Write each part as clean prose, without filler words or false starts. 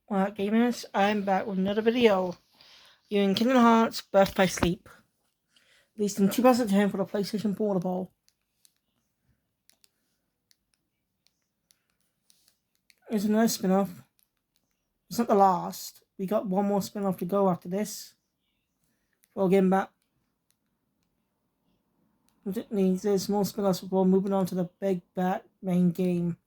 Alright gamers, I'm back with another video. You're in Kingdom Hearts Birth by Sleep. Released in 2010 for the PlayStation Portable. There's another spin-off. It's not the last. We got one more spin-off to go after this. Before getting back. There's more spin-offs before moving on to the big bad main game.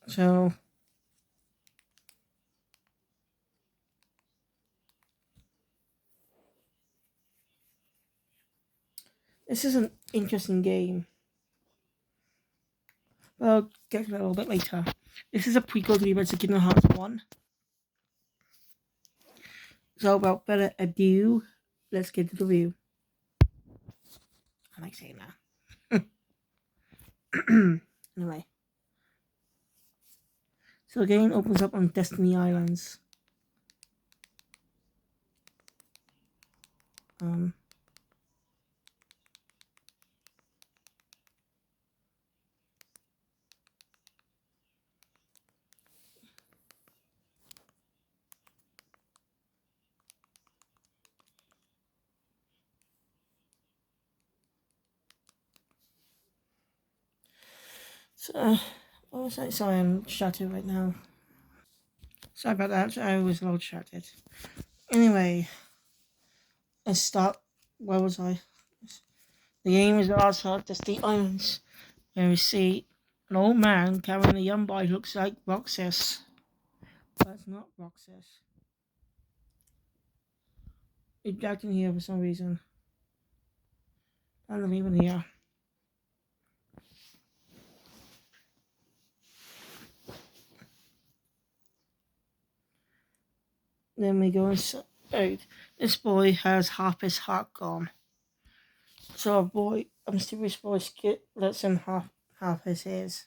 So this is an interesting game. But I'll get to that a little bit later. This is a prequel to Kingdom Hearts 1. So without further ado, let's get to the review. I like saying that. Anyway. So the game opens up on Destiny Islands. So, what was I? Sorry, I'm distracted right now. Sorry about that, I was a little distracted. Anyway, let's start. Where was I? The game is also Destiny Islands, where we see an old man carrying a young boy who looks like Roxas. But it's not Roxas. It's dragged in here for some reason. I'm leaving here. Then we go inside. This boy has half his heart gone. So a mysterious voice lets him half his ears.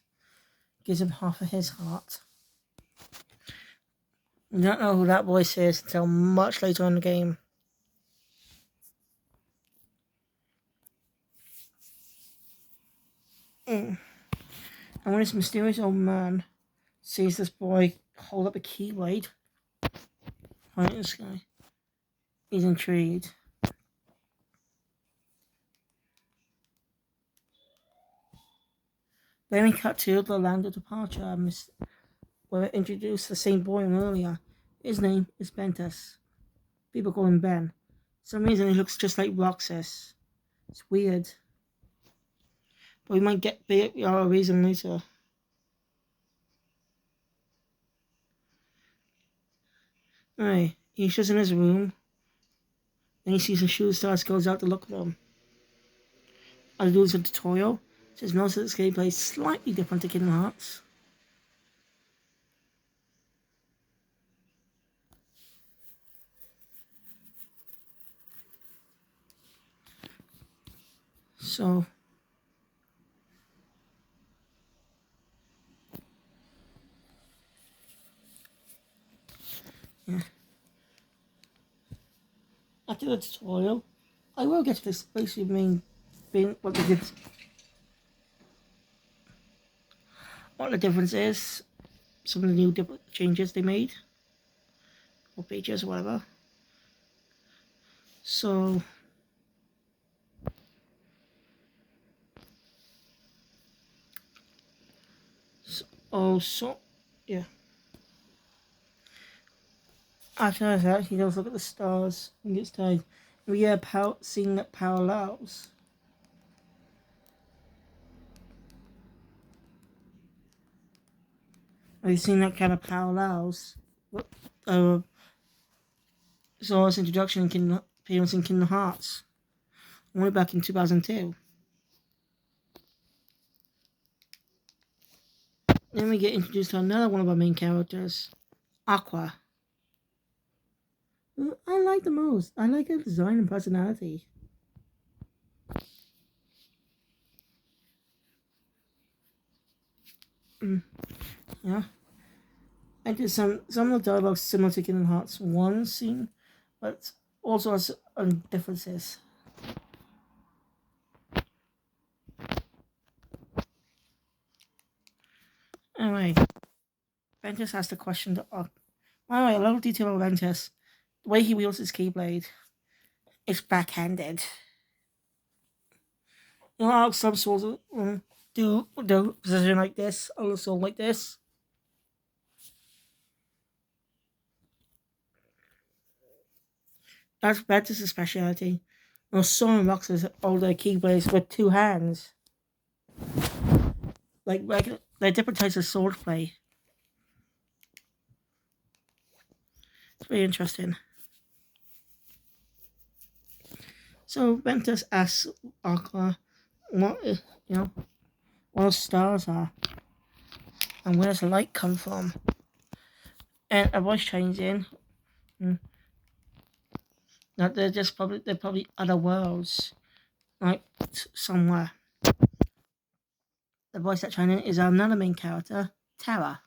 Gives him half of his heart. We don't know who that voice is until much later in the game. And when this mysterious old man sees this boy hold up a keyblade right in the sky, he's intrigued. Then we cut to the land of departure, where we introduced the same boy earlier. His name is Bentus. People call him Ben. For some reason he looks just like Roxas. It's weird. But we might get a reason later. Alright, he's just in his room. Then he sees a shooting star, goes out to look for him. I'll do a tutorial. Just notice that this gameplay is slightly different to Kingdom Hearts. So yeah. After the tutorial, I will get to this basically what the difference is, some of the new changes they made, or pages, or whatever. So yeah. After that, he goes look at the stars and gets tired. We are seeing that parallels. Are you seeing that kind of parallels? Zora's introduction in appearance in Kingdom Hearts, way back in 2002. Then we get introduced to another one of our main characters, Aqua. I like the most. I like her design and personality. Yeah. I did some of the dialogue similar to Kingdom Hearts 1 scene, but also has differences. Anyway, Ventus asked a question to Aqua. By the way, a little detail about Ventus. The way he wields his Keyblade is backhanded. You know how some swords do position like this, on the sword like this? That's Ventus' speciality. Or Soren rocks his older Keyblades with two hands. Like different types of sword play. It's very interesting. So Ventus asks Aqua what what stars are and where does the light come from. And a voice chimes in that they're probably other worlds, like somewhere. The voice that chimes in is another main character, Terra.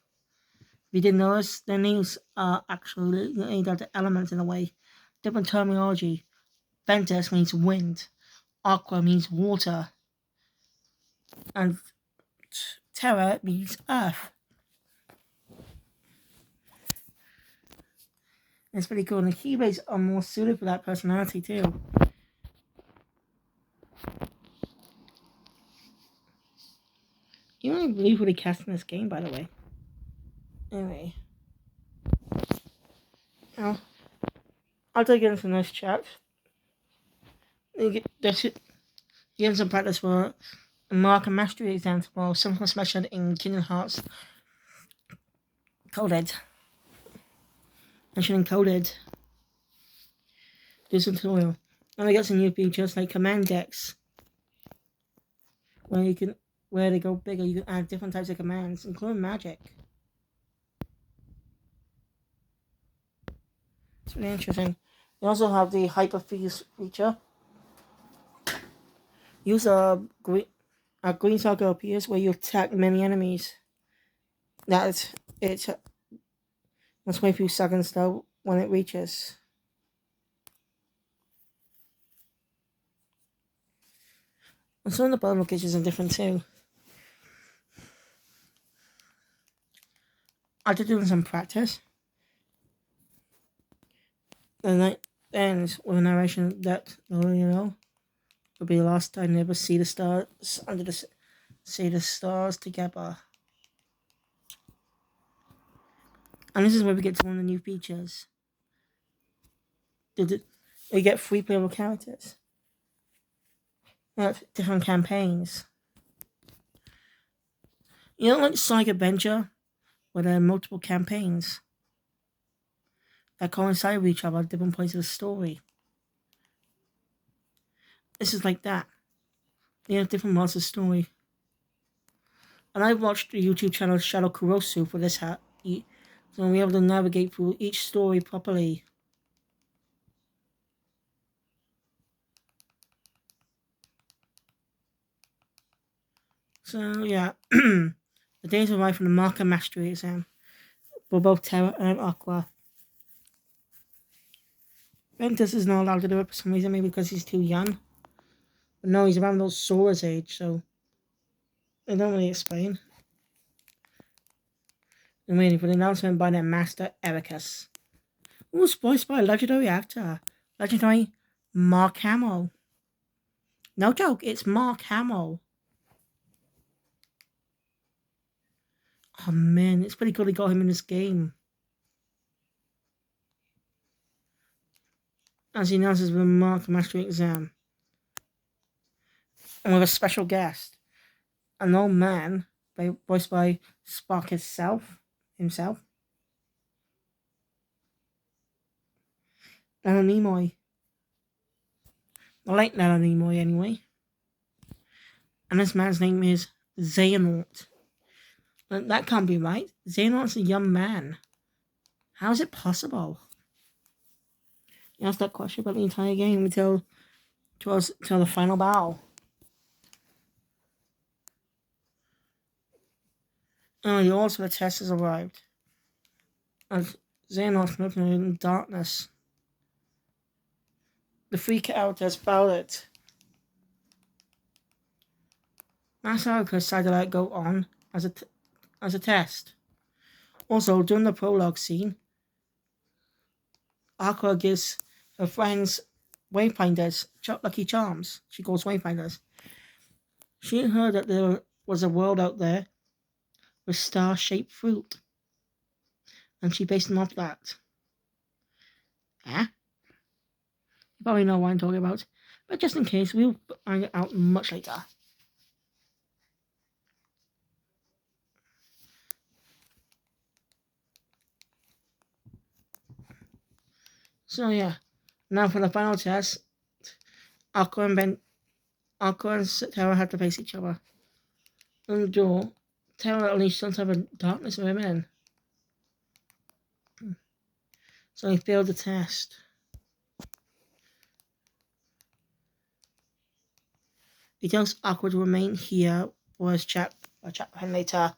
If you didn't notice, their names are actually the elements in a way. Different terminology. Ventus means wind. Aqua means water. And Terra means earth. It's pretty cool. And the Keyblades are more suited for that personality too. You don't even believe who they cast in this game, by the way. Anyway. Now, I'll take it into a nice chat. You get some practice for a mark and mastery exam tomorrow. Something special in Kingdom Hearts. Coded. Mentioning coded. Do some tutorial. And I got some new features like command decks. Where they go bigger, you can add different types of commands, including magic. It's really interesting. You also have the hyperfuse feature. Use a green circle appears where you attack many enemies. Let's wait a few seconds though when it reaches. And some of the button locations are different too. After doing some practice, the night ends with a narration that will be the last time they ever see the stars see the stars together. And this is where we get to one of the new features. We get 3 playable characters. Different campaigns. You know, like Sonic Adventure, where there are multiple campaigns that coincide with each other at different points of the story. This is like that. You have different parts of the story. And I watched the YouTube channel Shadow Kurosu for this so I'll be able to navigate through each story properly. So yeah, the days arrive for the Marker Mastery exam for both Terra and Aqua. Ventus is not allowed to do it for some reason, maybe because he's too young. But no, he's around those Sora's age, so they don't really explain. I'm waiting for the announcement by their master Ericus. Who was voiced by a legendary actor, legendary Mark Hamill. No joke, it's Mark Hamill. Oh man, it's pretty cool they got him in this game. As he announces the Mark Mastery exam. And with a special guest. An old man, voiced by Spock himself. Leonard Nimoy. The late Leonard Nimoy, anyway. And this man's name is Xehanort. That can't be right. Xehanort's a young man. How is it possible? You ask that question about the entire game until the final battle. Oh, the order for the test has arrived. As Xehanort's looking in darkness. the three characters found it. Master Aqua decided to let it go on as a test. Also, during the prologue scene, Aqua gives her friends wayfinders, lucky charms. She calls wayfinders. She heard that there was a world out there with star-shaped fruit, and she based them off that. Eh? You probably know what I'm talking about, but just in case, we'll find it out much later. So yeah, now for the final test, Aqua and Terra have to face each other. In the duel, Terra unleashed some type of darkness within, so he failed the test. He tells Aqua to remain here for his chat with him later.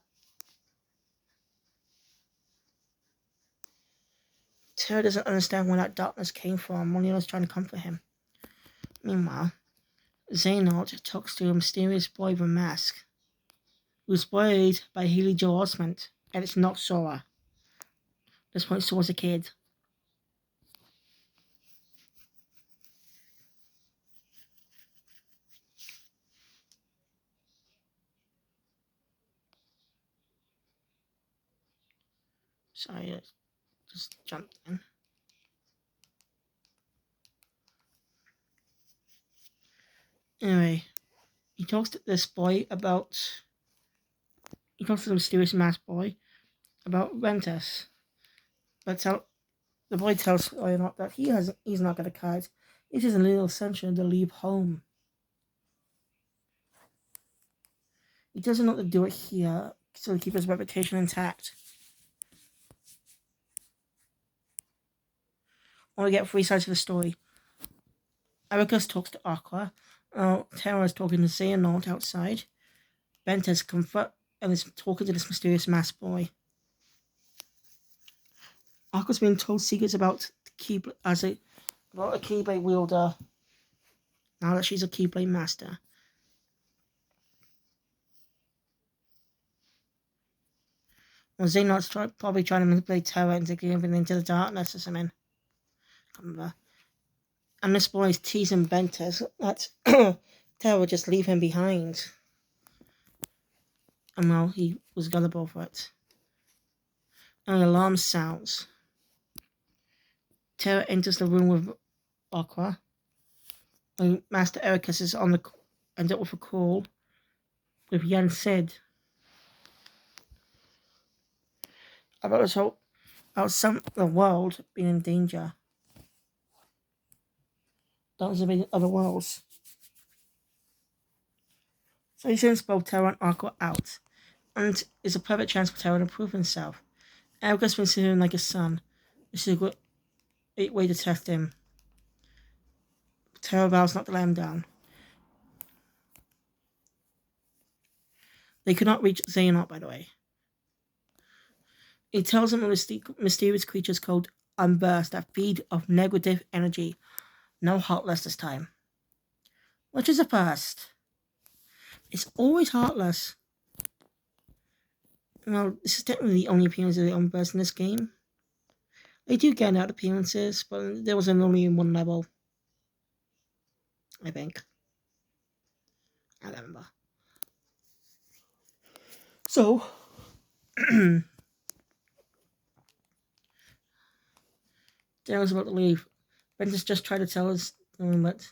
Terra doesn't understand where that darkness came from when he was trying to comfort him. Meanwhile, Xehanort talks to a mysterious boy with a mask, who's played by Haley Joel Osment, and it's not Sora. At this point, Sora's a kid. Sorry, I just jumped in. Anyway, he talks to this boy about... He talks to the mysterious masked boy about Ventus. But the boy tells Xehanort that he's not going to cut. It is a little essential to leave home. He doesn't know what to do it here, so to keep his reputation intact. Or we get three sides of the story. Ericus talks to Aqua. Terra is talking to Xehanort outside. Ventus comfort and is talking to this mysterious masked boy. Aqua's been told secrets about a Keyblade wielder. Now that she's a Keyblade master. Well, Xehanort's probably trying to manipulate Terra into giving into the darkness or something. I can't remember. And this boy is teasing Ventus that Terra would just leave him behind. And well, he was gullible for it. And an alarm sounds. Terra enters the room with Aqua. And Master Ericus is ends up with a call with Yen Sid about the world being in danger. That was invading other worlds. So he sends both Terra and Aqua out, and it's a perfect chance for Terra to prove himself. Ericus been seeing him like a son. This is a great way to test him. Terra vows not to let him down. They could not reach Xehanort, by the way. He tells him of mysterious creatures called Unburst that feed off negative energy. No Heartless this time. Which is a first. It's always Heartless. Well, this is technically the only appearance of the Unburst in this game. They do get out appearances, but there was only in one level. I think. I don't remember. So, Terra's about to leave. Ventus just tried to tell us, but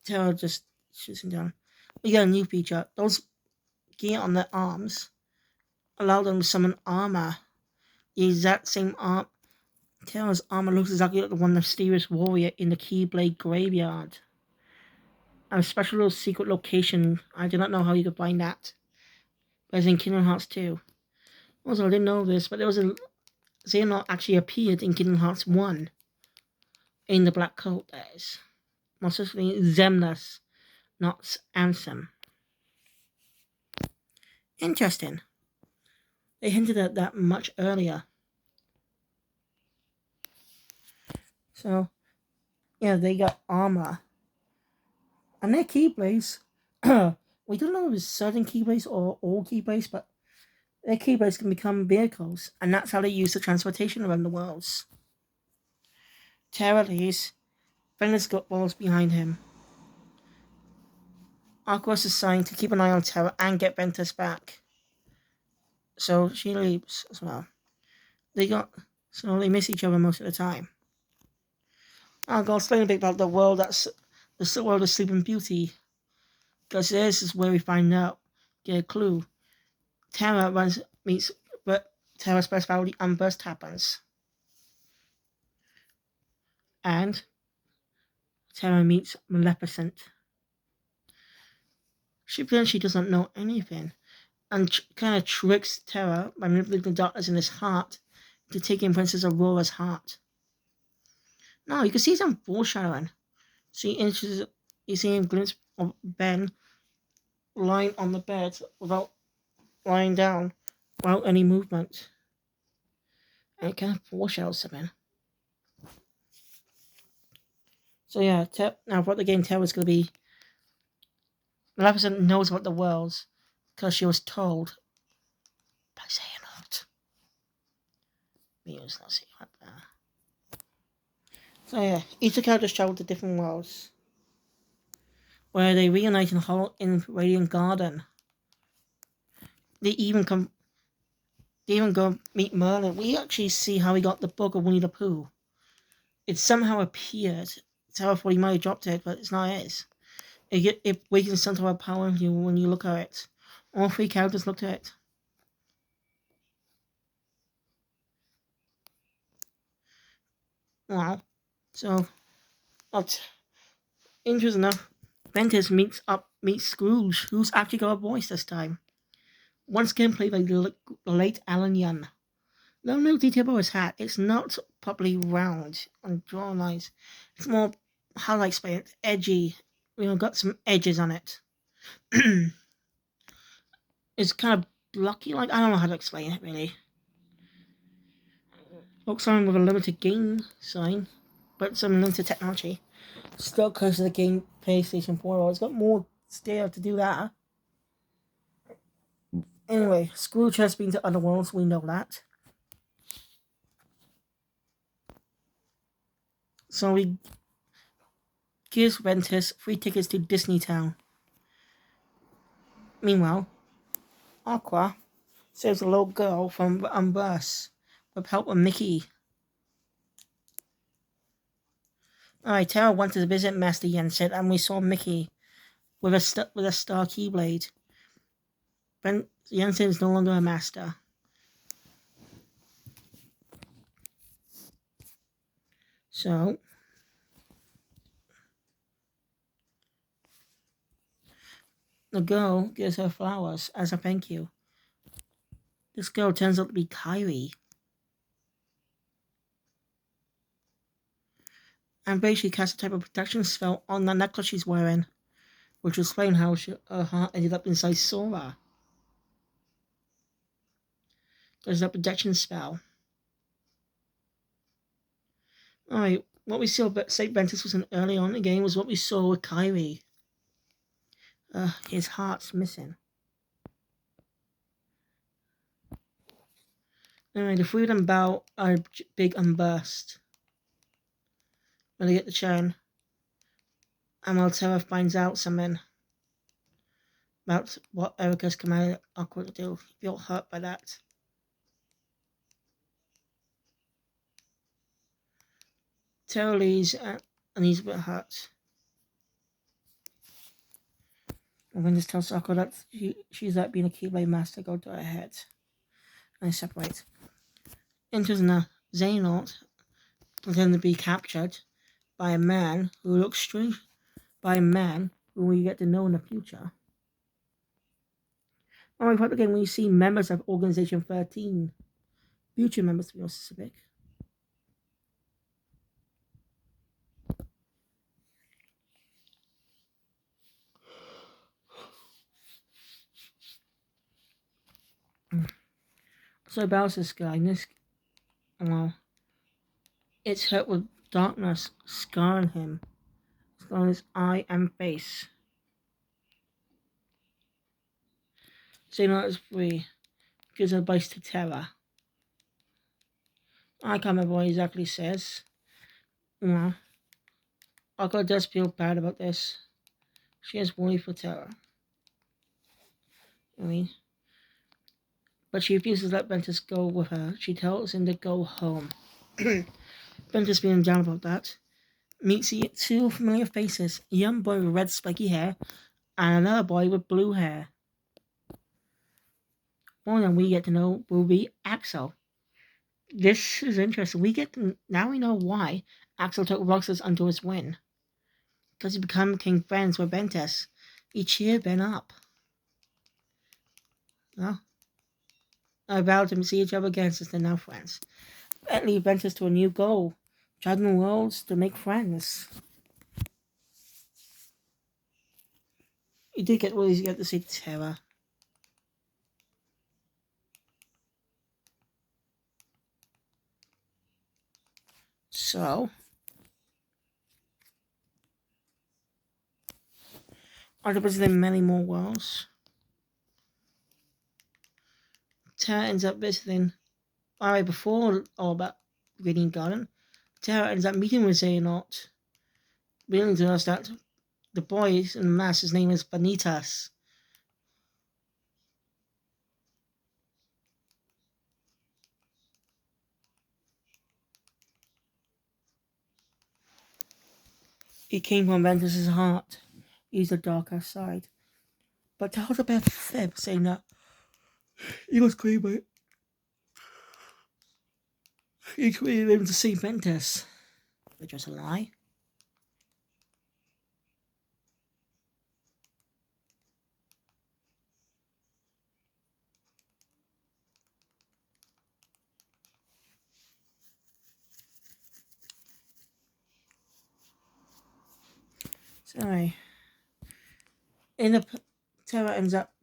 Terra just shoots him down. We got a new feature. Those gear on their arms allow them to summon armor. The exact same arm. Terra's armor looks exactly like the one of the mysterious warrior in the Keyblade graveyard. And a special little secret location. I do not know how you could find that. But it's in Kingdom Hearts 2. Also, I didn't know this, but there was a Xehanort actually appeared in Kingdom Hearts 1. In the black coat, that is. More specifically, Xemnas, not Ansem. Interesting. They hinted at that much earlier. So, Yeah, they got armor. And their keyblades, we don't know if it's certain keyblades or all keyblades, but their keyblades can become vehicles, and that's how they use the transportation around the worlds. Terra leaves, Venus got balls behind him. Aqua is assigned to keep an eye on Terra and get Ventus back. So she leaves as well. They miss each other most of the time. I'll go explain a bit about the world the world of Sleeping Beauty. Because this is where we find out, get a clue. But Terra's personality unburst happens. And Terra meets Maleficent. She pretends she doesn't know anything and kind of tricks Terra by manipulating the darkness in his heart to take in Princess Aurora's heart. Now you can see some foreshadowing. You see him glimpse of Ben lying on the bed without lying down, without any movement. And it kind of foreshadows something. So yeah, now what the game Terra is going to be, Maleficent knows about the worlds because she was told by Xehanort. Let's see what there. So yeah, each of the characters travel to different worlds, where they reunite in Radiant Garden. They even go meet Merlin. We actually see how he got the book of Winnie the Pooh. It somehow appeared. Sarah thought he might have dropped it, but it's not his. It wakens some sort of power in you when you look at it. All three characters looked at it. Wow. So, but interesting enough, Ventus meets Scrooge, who's actually got a voice this time. Once again played by the late Alan Young. No detail about his hat. It's not properly round and drawn lines. It's more, how do I explain it? Edgy. Got some edges on it. It's kind of blocky, like, I don't know how to explain it really. Looks on with a limited game sign, but some limited technology. Still close to the game PlayStation 4. It's got more still to do that. Anyway, Scrooge has been to other worlds, we know that. So he gives Ventus free tickets to Disney Town. Meanwhile, Aqua saves a little girl from Unburst with help of Mickey. Alright, Tara went to visit Master Yensid and we saw Mickey with a star keyblade. Yensid is no longer a master. So, the girl gives her flowers as a thank you. This girl turns out to be Kyrie. And basically casts a type of protection spell on the necklace she's wearing, which will explain how her heart ended up inside Sora. There's a protection spell. Alright, what we saw at St. Ventus was early on in the game was what we saw with Kyrie. His heart's missing. Anyway, the three of them bow are big and burst. When they get the churn, Terra finds out something about what Erica's commanded Aqua to do. Feel hurt by that. Terra leaves and he's a bit hurt. And then just tells Aqua that she's like being a Keyblade Master, go to her head. And they separate. Enters a Xehanort, pretending to be captured by a man who looks strange, by a man who we get to know in the future. Alright, part of the game we see members of Organization 13. Future members to be more specific. So about this guy, it's hurt with darkness scarring him, scarring his eye and face. Xehanort is free, gives advice to Terra. I can't remember what he exactly says. Well, Aqua does feel bad about this. She has worry for Terra. But she refuses to let Ventus go with her. She tells him to go home. Ventus feeling down about that. Meets two familiar faces, a young boy with red spiky hair and another boy with blue hair. One of them we get to know will be Axel. This is interesting. Now we know why Axel took Roxas under his wing. Because he became friends with Ventus. He cheered Ben up. Well, I vowed to see each other again since they're now friends. That leads Ventus to a new goal. Traveling worlds to make friends. He did get to see Terra. So, after visiting many more worlds, Terra ends up visiting. Alright, before all about Green Garden, Terra ends up meeting with Xehanort, revealing to us that the boy in the mask, his name is Vanitas. He came from Ventus's heart. He's the darker side. But tells a bit of fib, saying that he was created him to see Ventus. Which was a lie. Sorry.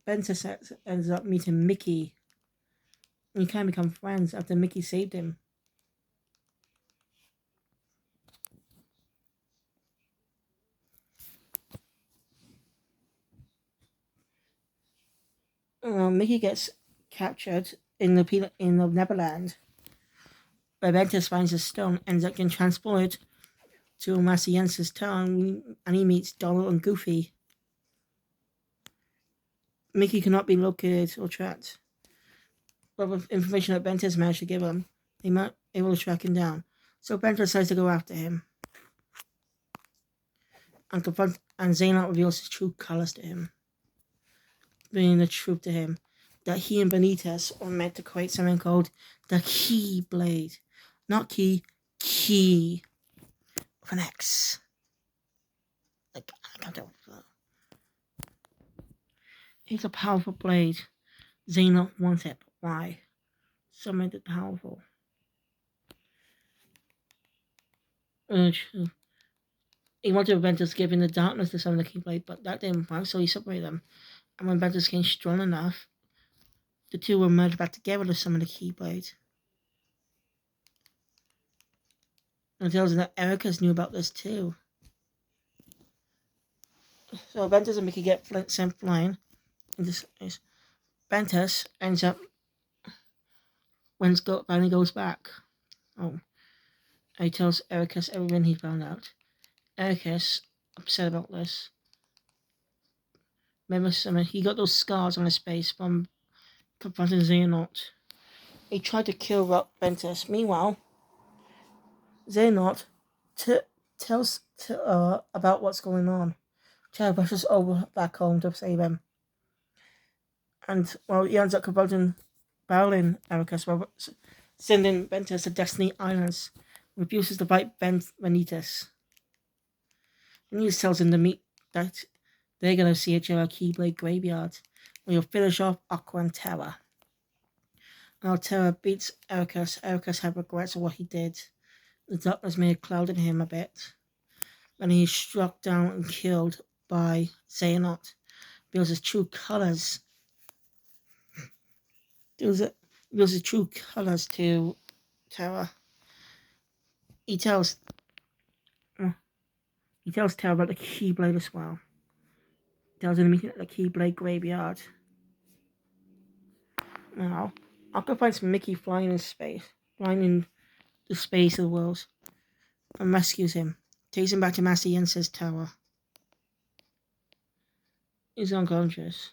Ventus ends up meeting Mickey. And he can become friends after Mickey saved him. Mickey gets captured in the Neverland, where Ventus finds a stone, ends up getting transported to Master Jens's town, and he meets Donald and Goofy. Mickey cannot be located or tracked, but with information that Ventus managed to give him, they might be able to track him down. So Ventus decides to go after him, and Xehanort reveals his true colors to him, bringing the truth to him that he and Benitez are meant to create something called the Keyblade. Not key, key. With an X. Like, I can't tell. It's a powerful blade. Xehanort wants it, but why? Something that's powerful. He wanted Ventus giving the darkness to summon the Keyblade, but that didn't work, so he separated them. And when Ventus came strong enough, the two were merged back together to summon the Keyblade. And it tells us that Ericus knew about this too. So Ventus and Mickey get sent flying. And this is Ventus ends up finally goes back. Oh. And he tells Ericus everything he found out. Ericus, upset about this. Remember, he got those scars on his face from confronting Xehanort. He tried to kill Ventus. Meanwhile, Xehanort tells about what's going on. Terra rushes over back home to save him. And, well, he ends up confronting battling Ericus while sending Ventus to Destiny Islands. Refuses to fight Vanitas. Vanitas tells him to meet that they're going to see each other at Keyblade Graveyard, where you'll finish off Aqua and Terra. Now Terra beats Ericus. Ericus had regrets of what he did. The darkness may have clouded him a bit. When he's struck down and killed by Xehanort, reveals his true colors. Reveals his true colors to Terra. He tells He tells Tara about the Keyblade as well. He tells her to meet at the Keyblade graveyard. Now, Aqua finds Mickey flying in space, flying in the space of the world, and rescues him. Takes him back to Master Yen's tower. He's unconscious.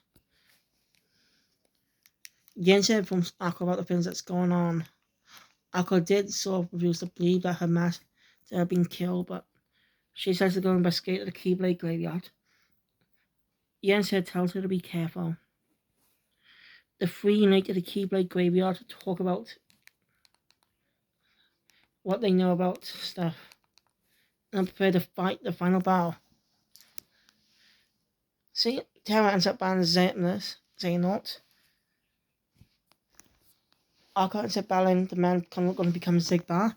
Yen informs Aqua about the things that's going on. Aqua did sort of refuse to believe that her master had been killed, but she decides to go investigate the Keyblade graveyard. Yen tells her to be careful. The three unite at the Keyblade graveyard to talk about what they know about stuff and prepare to fight the final battle. See, Tara ends up battling Xehanort. Aqua ends up battling the man going to become Zigbar,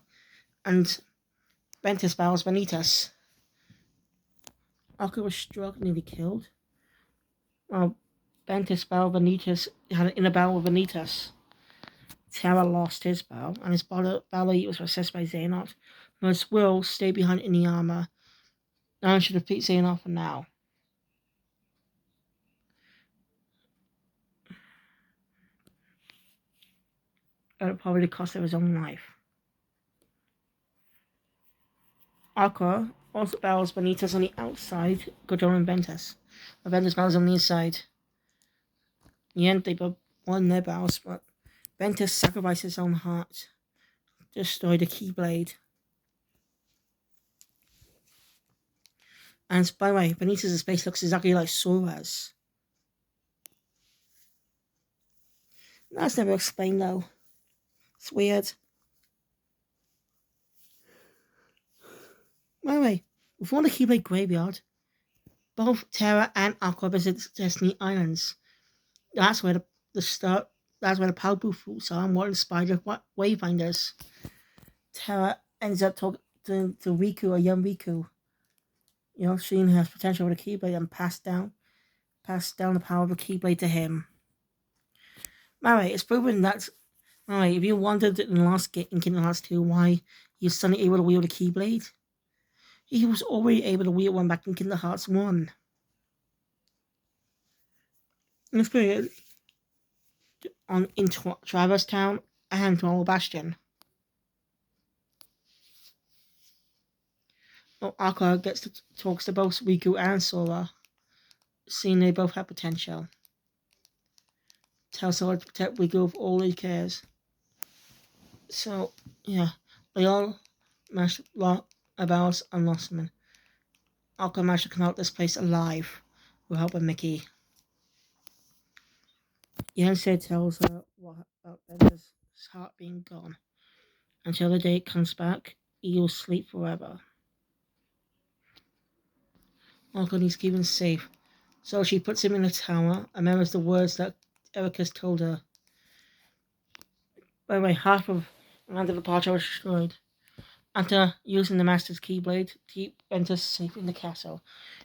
and Ventus battles Vanitas. Aqua was struck, nearly killed. Well, Ventus battled Vanitas, had an inner battle with Vanitas. Tara lost his battle, and his battle was assessed by Xehanort. Most will stay behind in the armor. No one should defeat Xehanort for now. At probably the cost of his own life. Aqua also battles Vanitas on the outside, controlling Ventus. But Ventus battles on the inside. In the end, they both won their battles, but Ventus sacrificed his own heart to destroy the Keyblade. And by the way, Vanitas' face looks exactly like Sora's. That's never explained though. It's weird. By the way, before the Keyblade graveyard, both Terra and Aqua visit Destiny Islands. That's where that's where the power fruits are and what inspired the Wayfinders. Terra ends up talking to Riku, a young Riku. You know, seeing her potential with the Keyblade and passed down the power of the Keyblade to him. Alright, it's proven that if you wondered in Kingdom Hearts 2 why he was suddenly able to wield a Keyblade, he was already able to wield one back in Kingdom Hearts 1. Let's put it in Traverse Town and Troll Bastion. Aqua talks to both Riku and Sora, seeing they both have potential. Tells Sora to protect Riku with all he cares. So, yeah, they all managed about and lost him. Aqua managed to come out of this place alive with help of Mickey. Yansei tells her about Bender's heart being gone. Until the day it comes back, he will sleep forever. Aqua needs to keep him safe, so she puts him in a tower and remembers the words that Erika's told her. By the way, half of Land of the Departure was destroyed. After using the Master's Keyblade to keep Ventus safe in the castle,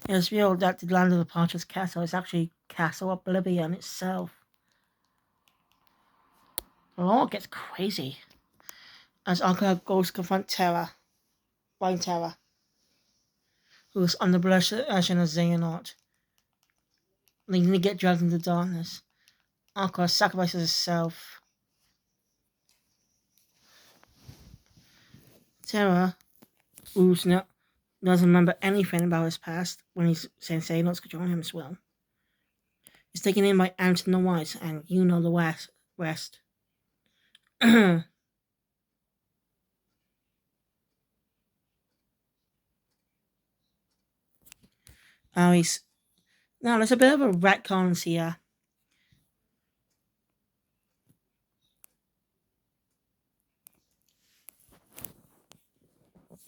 it is revealed that the Land of the Departure's castle is actually Castle Oblivion itself. It all gets crazy as Aqua goes to confront Blind Terra, who is under possession of Xehanort, leading to get dragged into darkness. Aqua sacrifices herself. Terra, who doesn't remember anything about his past when he's saying Xehanort's controlling him as well, is taken in by Ant and the Wise, and you know the rest. Now there's a bit of a retcons here.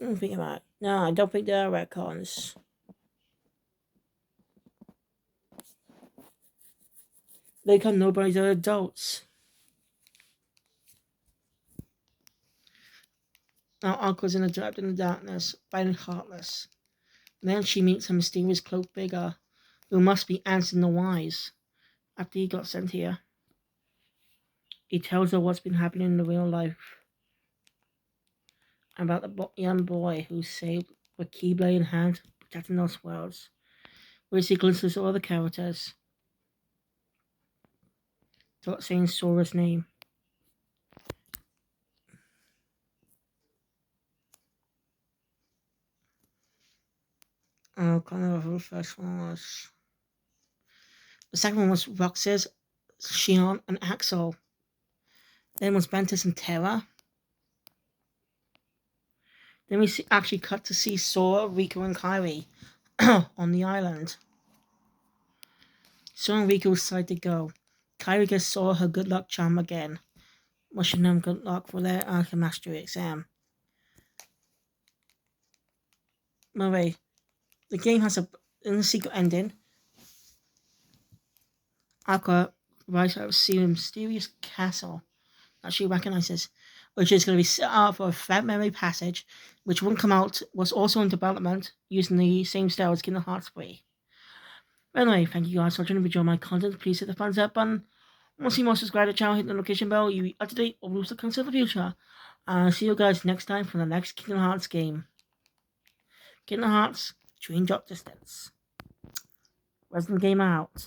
Think about it. No, I don't think there are retcons. They can nobody's adults. Now Aqua's trapped in the darkness, fighting Heartless. And then she meets a mysterious cloaked figure, who must be Anson the Wise, after he got sent here. He tells her what's been happening in the real life, about the young boy who saved with Keyblade in hand protecting those worlds. We see glimpses of other characters. Not saying Sora's name. Oh, can't remember who the first one was. The second one was Roxas, Shion, and Axel. Then was Ventus and Terra. Then we actually cut to see Sora, Riku, and Kairi on the island. Sora and Riku decide to go. Kairi gives Sora her good luck charm again, wishing them good luck for their Mastery exam. Anyway, the game has in the secret ending. Aqua arrives at a mysterious castle that she recognizes, which is going to be set up for a Fat Memory Passage, which won't come out, was also in development using the same style as Kingdom Hearts 3. But anyway, thank you guys for watching. If you enjoyed my content, please hit the thumbs up button. Want to see more, subscribe to the channel, hit the notification bell, you'll be up to date on rules that comes in the future. And see you guys next time for the next Kingdom Hearts game. Kingdom Hearts, Dream Drop Distance. Resident Game out.